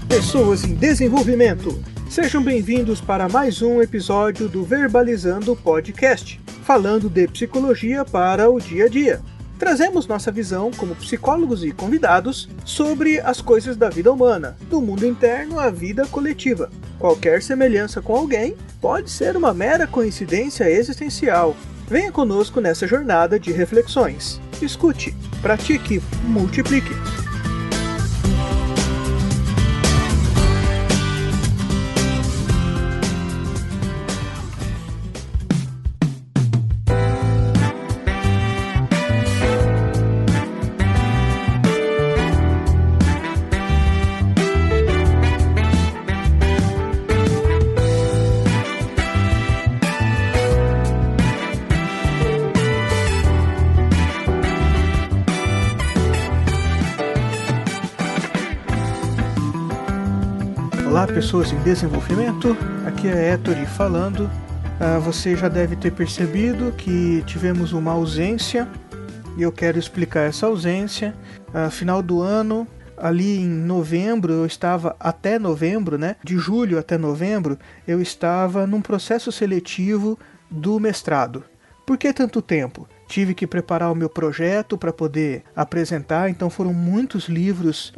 Pessoas em desenvolvimento, sejam bem-vindos para mais um episódio do Verbalizando Podcast, falando de psicologia para o dia a dia. Trazemos nossa visão como psicólogos e convidados sobre as coisas da vida humana, do mundo interno à vida coletiva. Qualquer semelhança com alguém pode ser uma mera coincidência existencial. Venha conosco nessa jornada de reflexões. Escute, pratique, multiplique. Olá, pessoas em desenvolvimento, aqui é Ettore falando. Você já deve ter percebido que tivemos uma ausência e eu quero explicar essa ausência. Final do ano, ali em novembro, eu estava até novembro, de julho até novembro, eu estava num processo seletivo do mestrado. Por que tanto tempo? Tive que preparar o meu projeto para poder apresentar, então foram muitos livros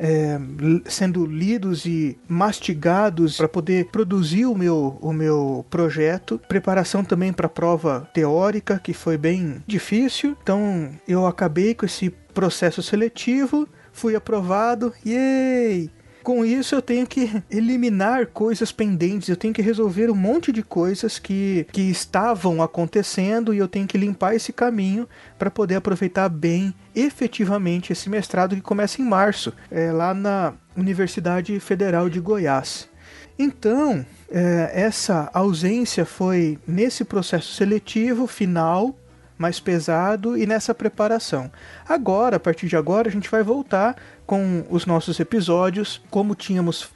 sendo lidos e mastigados para poder produzir o meu projeto. Preparação também para a prova teórica, que foi bem difícil. Então eu acabei com esse processo seletivo, fui aprovado, yay! Com isso eu tenho que eliminar coisas pendentes, eu tenho que resolver um monte de coisas que estavam acontecendo e eu tenho que limpar esse caminho para poder aproveitar bem, efetivamente, esse mestrado que começa em março, lá na Universidade Federal de Goiás. Então, essa ausência foi nesse processo seletivo final, mais pesado, e nessa preparação. Agora, a partir de agora, a gente vai voltar com os nossos episódios, como tínhamos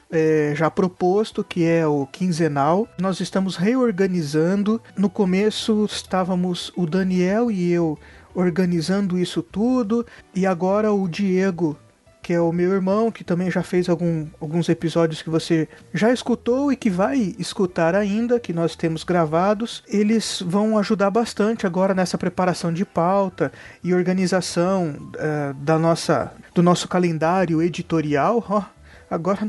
já proposto, que é o quinzenal. Nós estamos reorganizando. No começo estávamos o Daniel e eu organizando isso tudo, e agora o Diego, que é o meu irmão, que também já fez alguns episódios que você já escutou e que vai escutar ainda, que nós temos gravados. Eles vão ajudar bastante agora nessa preparação de pauta e organização do nosso calendário editorial. Agora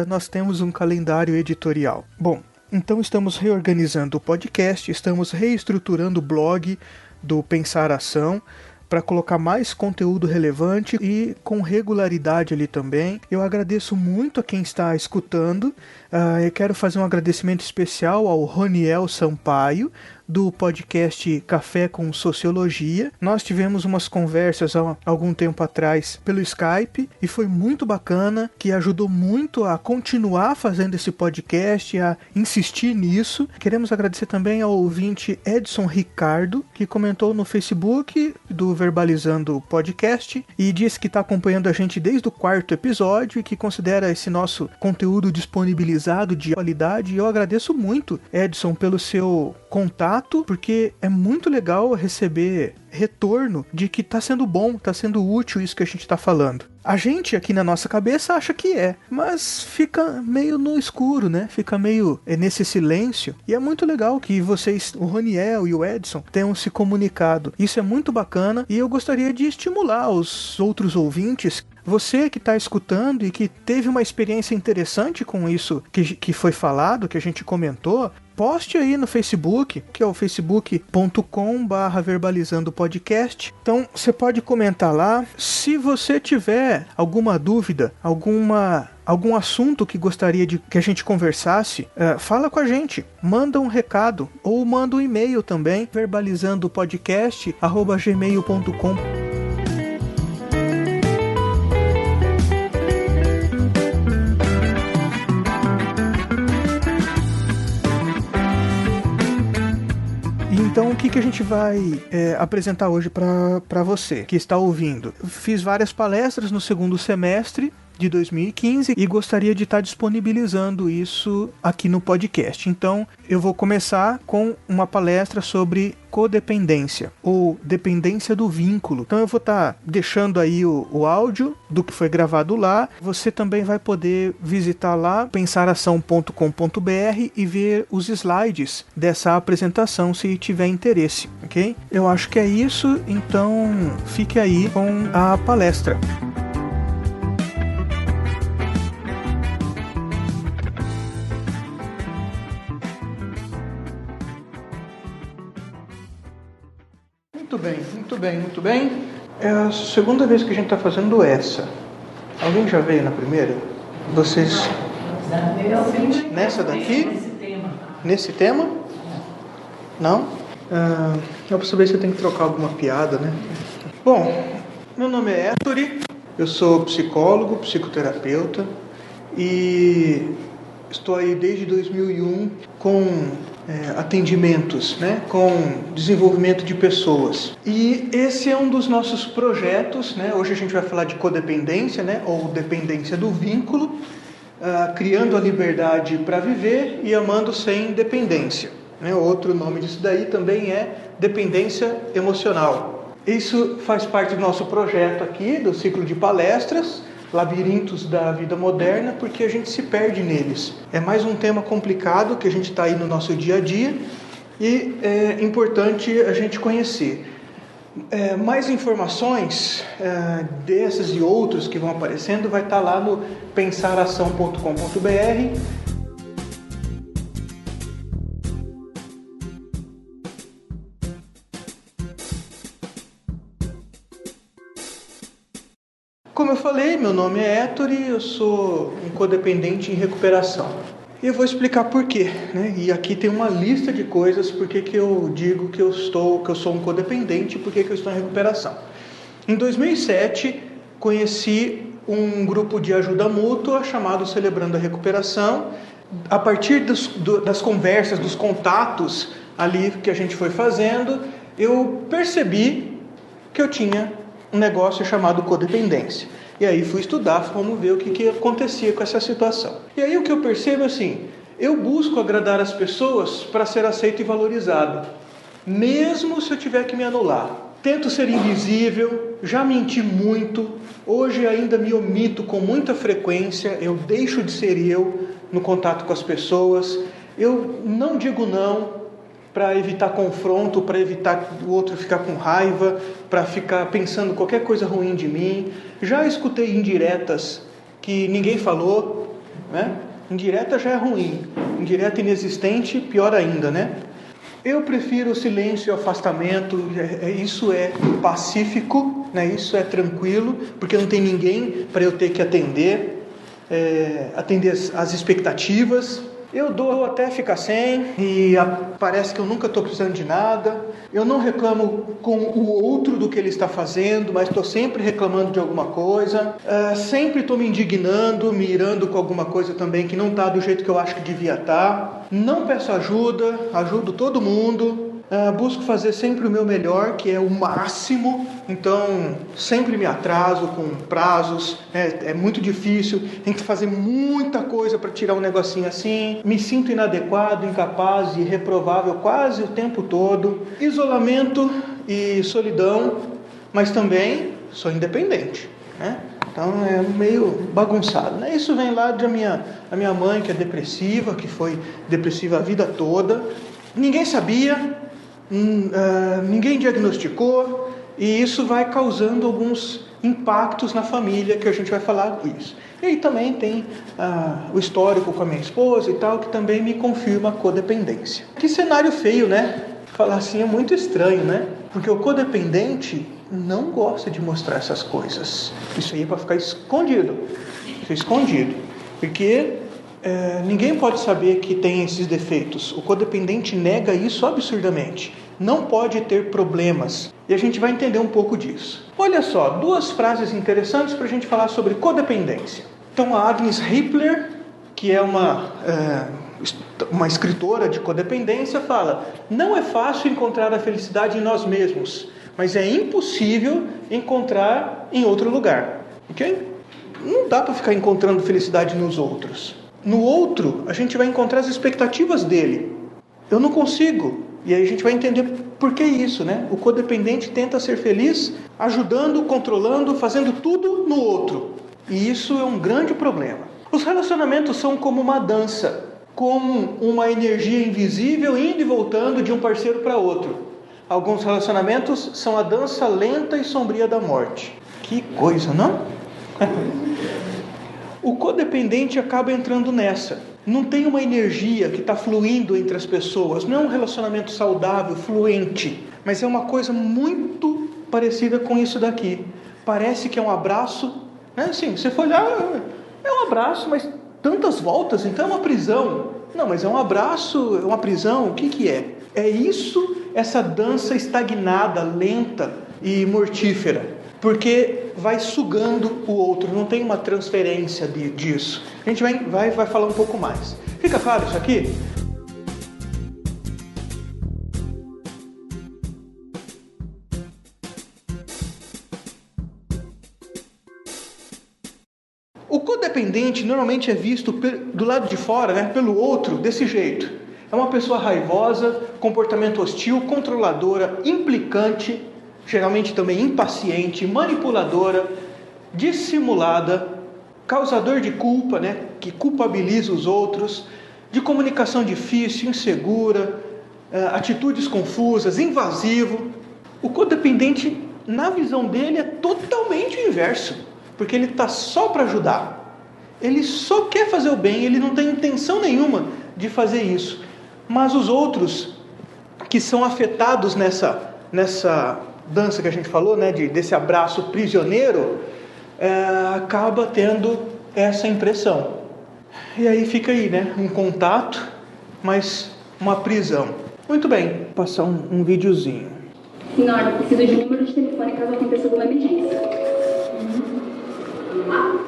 nós temos um calendário editorial. Bom, então estamos reorganizando o podcast, estamos reestruturando o blog do Pensar Ação, para colocar mais conteúdo relevante e com regularidade ali também. Eu agradeço muito a quem está escutando. Eu quero fazer um agradecimento especial ao Roniel Sampaio, do podcast Café com Sociologia. Nós tivemos umas conversas há algum tempo atrás pelo Skype e foi muito bacana, que ajudou muito a continuar fazendo esse podcast, a insistir nisso. Queremos agradecer também ao ouvinte Edson Ricardo, que comentou no Facebook do Verbalizando Podcast e disse que está acompanhando a gente desde o 4º episódio e que considera esse nosso conteúdo disponibilizado de qualidade. E eu agradeço muito, Edson, pelo seu contato, porque é muito legal receber retorno de que tá sendo bom, tá sendo útil isso que a gente tá falando. A gente aqui na nossa cabeça acha que mas fica meio no escuro, Fica meio nesse silêncio. E é muito legal que vocês, o Roniel e o Edson, tenham se comunicado. Isso é muito bacana e eu gostaria de estimular os outros ouvintes. Você que está escutando e que teve uma experiência interessante com isso que foi falado, que a gente comentou, poste aí no Facebook, que é o facebook.com/verbalizandopodcast. Então você pode comentar lá. Se você tiver alguma dúvida, algum assunto que gostaria que a gente conversasse, fala com a gente, manda um recado ou manda um e-mail também, verbalizandopodcast@gmail.com. Então, o que a gente vai apresentar hoje para você que está ouvindo? Fiz várias palestras no segundo semestre de 2015 e gostaria de estar disponibilizando isso aqui no podcast. Então, eu vou começar com uma palestra sobre codependência, ou dependência do vínculo. Então eu vou estar deixando aí o áudio do que foi gravado lá. Você também vai poder visitar lá pensaração.com.br e ver os slides dessa apresentação se tiver interesse, ok? Eu acho que é isso, então fique aí com a palestra. Muito bem. É a segunda vez que a gente está fazendo essa. Alguém já veio na primeira? Vocês... Nessa daqui? Nesse tema? Não? Eu preciso ver se eu tenho que trocar alguma piada, né? Bom, meu nome é Ettore, eu sou psicólogo, psicoterapeuta e estou aí desde 2001 com atendimentos, né, com desenvolvimento de pessoas. E esse é um dos nossos projetos, né? Hoje a gente vai falar de codependência, né, ou dependência do vínculo, criando a liberdade para viver e amando sem dependência. Né? Outro nome disso daí também é dependência emocional. Isso faz parte do nosso projeto aqui, do ciclo de palestras, Labirintos da Vida Moderna, porque a gente se perde neles. É mais um tema complicado que a gente está aí no nosso dia a dia e é importante a gente conhecer. Mais informações dessas e outros que vão aparecendo vai estar lá no pensaração.com.br. Como eu falei, meu nome é Ettore, eu sou um codependente em recuperação. E eu vou explicar por quê, né? E aqui tem uma lista de coisas por que eu digo que eu sou um codependente e por que eu estou em recuperação. Em 2007, conheci um grupo de ajuda mútua chamado Celebrando a Recuperação. A partir das conversas, dos contatos ali que a gente foi fazendo, eu percebi que eu tinha um negócio chamado codependência. E aí fui estudar, vamos ver o que acontecia com essa situação. E aí o que eu percebo é assim, eu busco agradar as pessoas para ser aceito e valorizado, mesmo se eu tiver que me anular. Tento ser invisível, já menti muito, hoje ainda me omito com muita frequência, eu deixo de ser eu no contato com as pessoas, eu não digo não para evitar confronto, para evitar o outro ficar com raiva, para ficar pensando qualquer coisa ruim de mim. Já escutei indiretas que ninguém falou, né? Indireta já é ruim, indireta inexistente, pior ainda, né? Eu prefiro o silêncio e o afastamento, isso é pacífico, né? Isso é tranquilo, porque não tem ninguém para eu ter que atender as expectativas. Eu dou até ficar sem e parece que eu nunca estou precisando de nada. Eu não reclamo com o outro do que ele está fazendo, mas estou sempre reclamando de alguma coisa. Sempre estou me indignando, me irando com alguma coisa também que não está do jeito que eu acho que devia estar. Não peço ajuda, ajudo todo mundo. Busco fazer sempre o meu melhor, que é o máximo. Então sempre me atraso com prazos, é muito difícil, tem que fazer muita coisa para tirar um negocinho assim. Me sinto inadequado, incapaz e reprovável quase o tempo todo. Isolamento e solidão, mas também sou independente, né? Então é meio bagunçado, né? Isso vem lá da minha mãe, que é depressiva, que foi depressiva a vida toda. Ninguém sabia, ninguém diagnosticou, e isso vai causando alguns impactos na família, que a gente vai falar isso. E aí também tem o histórico com a minha esposa e tal, que também me confirma a codependência. Que cenário feio, né? Falar assim é muito estranho, né? Porque o codependente não gosta de mostrar essas coisas. Isso aí é para ficar escondido. Isso é escondido. Porque ninguém pode saber que tem esses defeitos. O codependente nega isso absurdamente. Não pode ter problemas. E a gente vai entender um pouco disso. Olha só, duas frases interessantes para a gente falar sobre codependência. Então a Agnes Hippler, que é uma escritora de codependência, fala: não é fácil encontrar a felicidade em nós mesmos, mas é impossível encontrar em outro lugar. Ok? Não dá para ficar encontrando felicidade nos outros. No outro, a gente vai encontrar as expectativas dele. Eu não consigo. E aí a gente vai entender por que isso, né? O codependente tenta ser feliz ajudando, controlando, fazendo tudo no outro. E isso é um grande problema. Os relacionamentos são como uma dança, como uma energia invisível indo e voltando de um parceiro para outro. Alguns relacionamentos são a dança lenta e sombria da morte. Que coisa, não? O codependente acaba entrando nessa. Não tem uma energia que está fluindo entre as pessoas. Não é um relacionamento saudável, fluente. Mas é uma coisa muito parecida com isso daqui. Parece que é um abraço. Né? Assim, você for olhar, é um abraço, mas tantas voltas, então é uma prisão. Não, mas é um abraço, é uma prisão. O que é? É isso, essa dança estagnada, lenta e mortífera. Porque vai sugando o outro, não tem uma transferência disso. A gente vai falar um pouco mais. Fica claro isso aqui? O codependente normalmente é visto do lado de fora, né, pelo outro, desse jeito. É uma pessoa raivosa, comportamento hostil, controladora, implicante, geralmente também impaciente, manipuladora, dissimulada, causador de culpa, né, que culpabiliza os outros, de comunicação difícil, insegura, atitudes confusas, invasivo. O codependente, na visão dele, é totalmente o inverso, porque ele está só para ajudar. Ele só quer fazer o bem, ele não tem intenção nenhuma de fazer isso. Mas os outros que são afetados nessa dança que a gente falou, né, desse abraço prisioneiro, acaba tendo essa impressão. E aí fica aí, né, um contato, mas uma prisão. Muito bem, vou passar um videozinho. Senhora, preciso de número de telefone caso aconteça alguma emergência.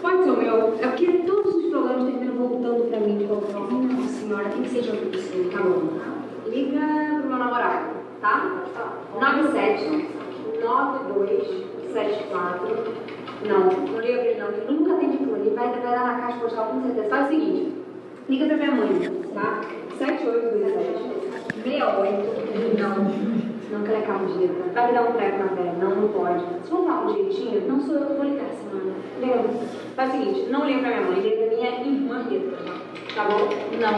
Pode ser o meu. É porque todos os programas terminam voltando pra mim de qualquer forma. Não, senhora, tem que ser de outra pessoa, tá bom? Liga pro meu namorado, tá? 97 9274. Não liga pra ele não, ele nunca tem de tudo. Ele vai dar na caixa postal com certeza. Faz o seguinte, liga pra minha mãe, tá? 7827 68. Não que ela é carro de letra. Vai me dar um treco na velha. Não pode. Se for falar um jeitinho, não sou eu que vou ligar, senhora. Liga. Faz o seguinte, não liga pra minha mãe, liga pra minha irmã Rita. Tá bom? Não.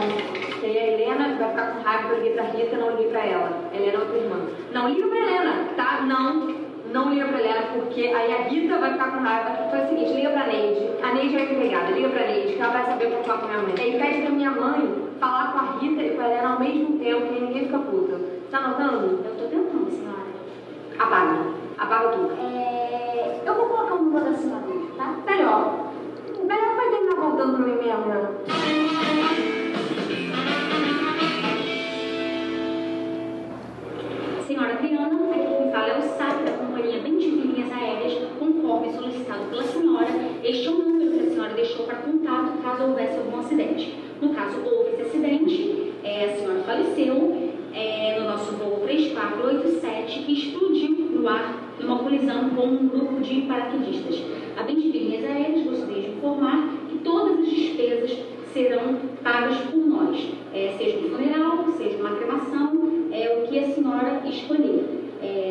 Porque aí a Helena vai ficar com raiva que eu liguei pra Rita, não liguei pra ela. Helena é outra irmã. Não liga pra Helena, tá? Não liga pra Helena, porque aí a Rita vai ficar com raiva. Faz o seguinte, liga pra Neide. A Neide vai ficar ligada. Liga pra Neide, que ela vai saber como falar com a minha mãe. Aí pede pra minha mãe falar com a Rita e com a Helena ao mesmo tempo, que ninguém fica puta. Tá anotando? Eu tô tentando, senhora. Apaga tudo. Eu vou colocar o número da senhora, tá? Melhor vai terminar voltando pra mim mesmo, né? Senhora Adriana, aqui quem fala é o SAP da Companhia Bem-de Linhas Aéreas, conforme solicitado pela senhora. Este é o número que a senhora deixou para contato caso houvesse algum acidente. No caso, houve esse acidente, a senhora faleceu no nosso voo 3487, que explodiu no ar numa colisão com um grupo de paraquedistas. A Bem-de Linhas Aéreas gostaria de informar que todas as despesas serão pagas por nós, seja um funeral, seja uma cremação, o que a senhora escolher.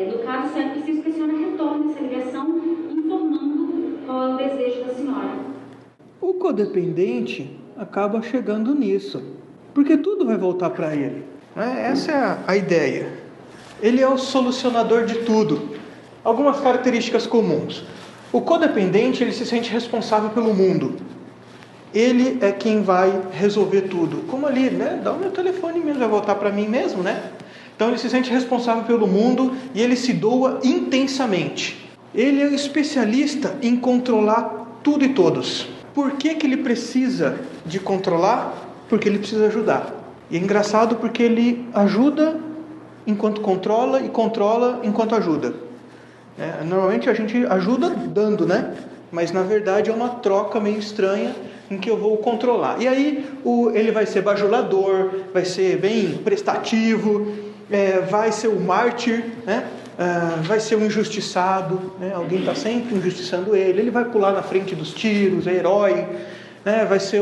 No caso, é preciso que a senhora retorne essa ligação informando qual é o desejo da senhora. O codependente acaba chegando nisso, porque tudo vai voltar para ele. Essa é a ideia. Ele é o solucionador de tudo. Algumas características comuns. O codependente, ele se sente responsável pelo mundo. Ele é quem vai resolver tudo. Como ali, né? Dá o meu telefone mesmo, vai voltar para mim mesmo, né? Então ele se sente responsável pelo mundo e ele se doa intensamente. Ele é um especialista em controlar tudo e todos. Por que ele precisa de controlar? Porque ele precisa ajudar. E é engraçado porque ele ajuda enquanto controla e controla enquanto ajuda. Normalmente a gente ajuda dando, né? Mas na verdade é uma troca meio estranha em que eu vou controlar. E aí ele vai ser bajulador, vai ser bem prestativo, vai ser o mártir, né? vai ser um injustiçado, né? Alguém está sempre injustiçando ele vai pular na frente dos tiros, é herói, né? Vai ser